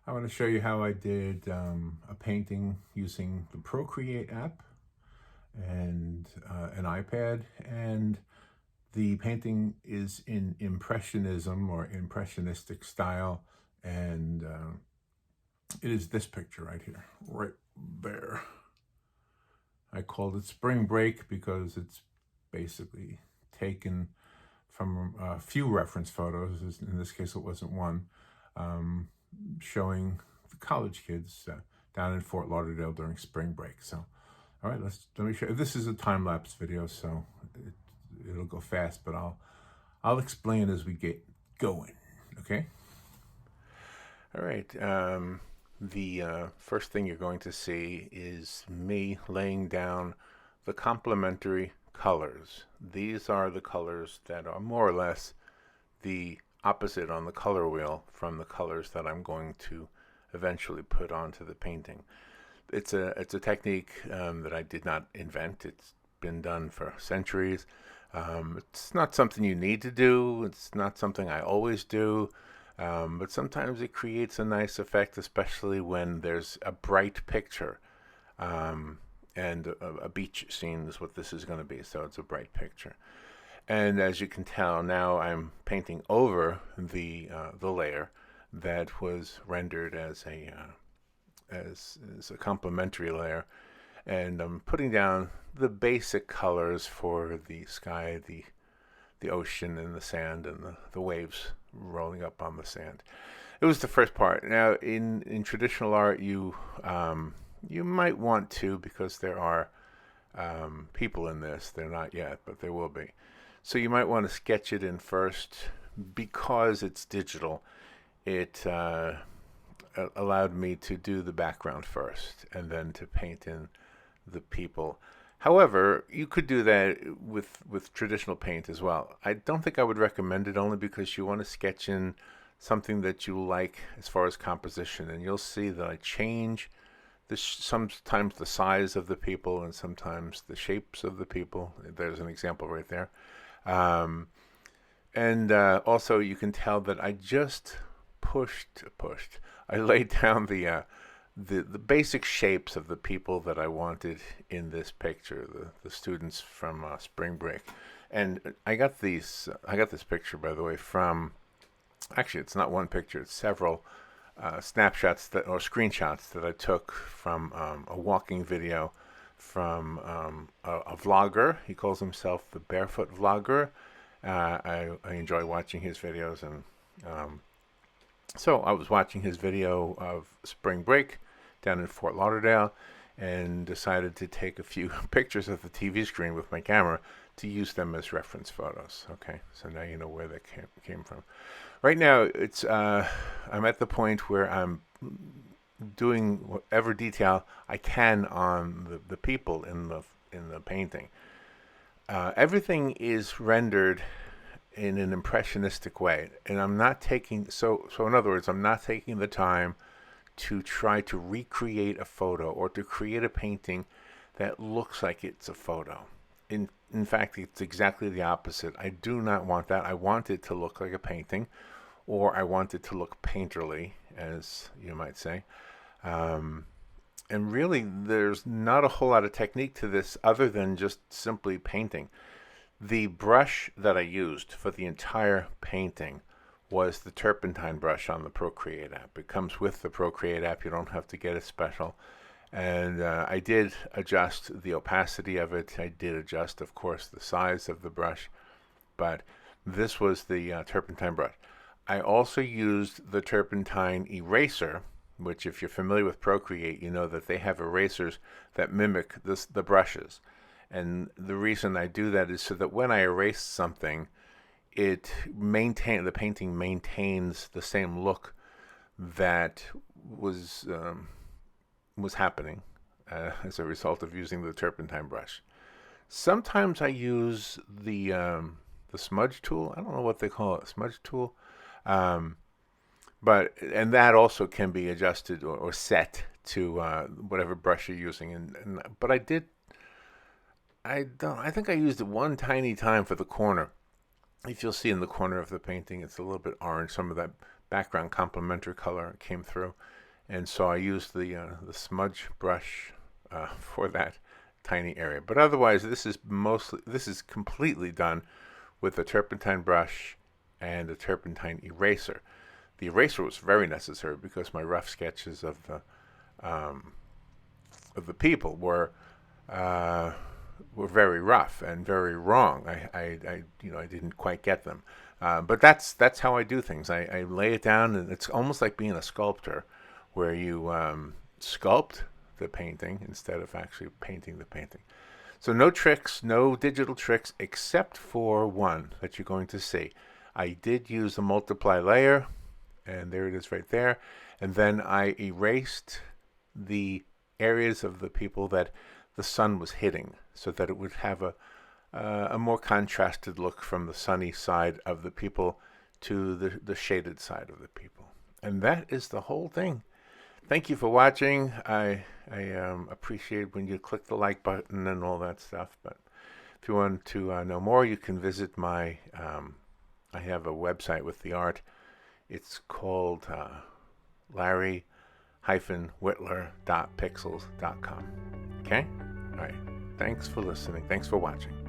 I want to show you how I did a painting using the Procreate app and an iPad. And the painting is in Impressionism or impressionistic style. And it is this picture right here, right there. I called it Spring Break because it's basically taken from a few reference photos. In this case, it wasn't one. Showing the college kids down in Fort Lauderdale during spring break. So, all right, let me show you. This is a time-lapse video, so it'll go fast, but I'll explain as we get going. Okay. All right. The first thing you're going to see is me laying down the complementary colors. These are the colors that are more or less the opposite on the color wheel from the colors that I'm going to eventually put onto the painting. It's a technique that I did not invent. It's been done for centuries. It's not something you need to do. It's not something I always do. But sometimes it creates a nice effect, especially when there's a bright picture. And a beach scene is what this is going to be, so it's a bright picture. And as you can tell, now I'm painting over the layer that was rendered as a complementary layer, and I'm putting down the basic colors for the sky, the ocean, and the sand, and the waves rolling up on the sand. It was the first part. Now, in traditional art, you might want to, because there are people in this. They're not yet, but there will be. So you might want to sketch it in first. Because it's digital, it allowed me to do the background first and then to paint in the people. However, you could do that with traditional paint as well. I don't think I would recommend it, only because you want to sketch in something that you like as far as composition. And you'll see that I change sometimes the size of the people and sometimes the shapes of the people. There's an example right there. And also you can tell that I just pushed. I laid down the basic shapes of the people that I wanted in this picture, the students from spring break. And I got this picture, by the way, from, actually it's not one picture, it's several snapshots or screenshots that I took from a walking video from a vlogger. He calls himself the Barefoot Vlogger. I enjoy watching his videos, and so I was watching his video of spring break down in Fort Lauderdale and decided to take a few pictures of the TV screen with my camera to use them as reference photos. Okay, so now you know where that came from. Right now, it's I'm at the point where I'm doing whatever detail I can on the people in the painting. Everything is rendered in an impressionistic way, and I'm not taking so in other words, I'm not taking the time to try to recreate a photo or to create a painting that looks like it's a photo. In fact, it's exactly the opposite. I do not want that. I want it to look like a painting, or I want it to look painterly, as you might say. And really, there's not a whole lot of technique to this other than just simply painting. The brush that I used for the entire painting was the Turpentine brush on the Procreate app. It comes with the Procreate app. You don't have to get it special. And I did adjust the opacity of it. I did adjust, of course, the size of the brush. But this was the Turpentine brush. I also used the Turpentine Eraser, which, if you're familiar with Procreate, you know that they have erasers that mimic the brushes. And the reason I do that is so that when I erase something, the painting maintains the same look that was happening as a result of using the Turpentine brush. Sometimes I use the Smudge Tool. I don't know what they call it, Smudge Tool. But that also can be adjusted or set to whatever brush you're using. But I think I used it one tiny time for the corner. If you'll see in the corner of the painting, it's a little bit orange. Some of that background complementary color came through. And so I used the smudge brush for that tiny area. But otherwise, this is completely done with the turpentine brush and the turpentine eraser. The eraser was very necessary because my rough sketches of the people were very rough and very wrong. I didn't quite get them. But that's how I do things. I lay it down, and it's almost like being a sculptor, where you sculpt the painting instead of actually painting the painting. So no tricks, no digital tricks, except for one that you're going to see. I did use a multiply layer, and there it is right there. And then I erased the areas of the people that the sun was hitting, so that it would have a more contrasted look from the sunny side of the people to the shaded side of the people. And that is the whole thing. Thank you for watching. I appreciate when you click the like button and all that stuff. But if you want to know more, you can visit my, I have a website with the art. It's called larry-whitler.pixels.com. Okay? All right. Thanks for listening. Thanks for watching.